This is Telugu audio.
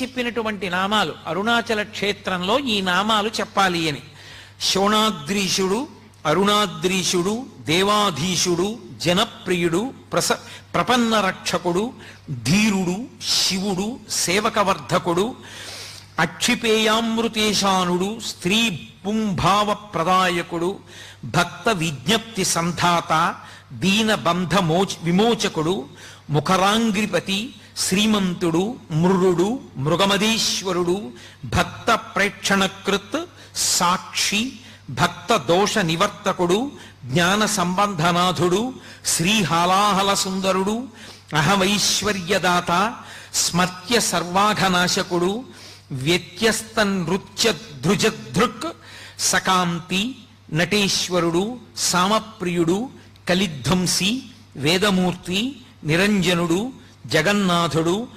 చెప్పినటువంటి నామాలు అరుణాచల క్షేత్రంలో ఈ నామాలు చెప్పాలి అని. శోణాద్రీషుడు, అరుణాద్రీషుడు, దేవాధీశుడు, జనప్రియుడు, ప్రపన్న రక్షకుడు, ధీరుడు, శివుడు, సేవకవర్ధకుడు, అక్షిపేయామృతేశానుడు, స్త్రీ పుంభావ ప్రదాయకుడు, భక్త విజ్ఞప్తి సంధాత, దీనబంధ విమోచకుడు, ముఖరాంగ్రిపతి, శ్రీమంతుడు, మృరుడు, మృగమదీశ్వరుడు, భక్త ప్రేక్షణకృత్, సాక్షి, భక్త దోష నివర్తకుడు, జ్ఞాన సంబంధనాథుడు, శ్రీహాలాహల సుందరుడు, అహమైశ్వర్యదాత, స్మర్త్య సర్వాఘనాశకుడు, వ్యత్యస్త నృత్య ధృజధృక్, సకాంతి, నటేశ్వరుడు, సామప్రియుడు, కలిధ్వంసి, వేదమూర్తి, నిరంజనుడు, జగన్నాథుడు,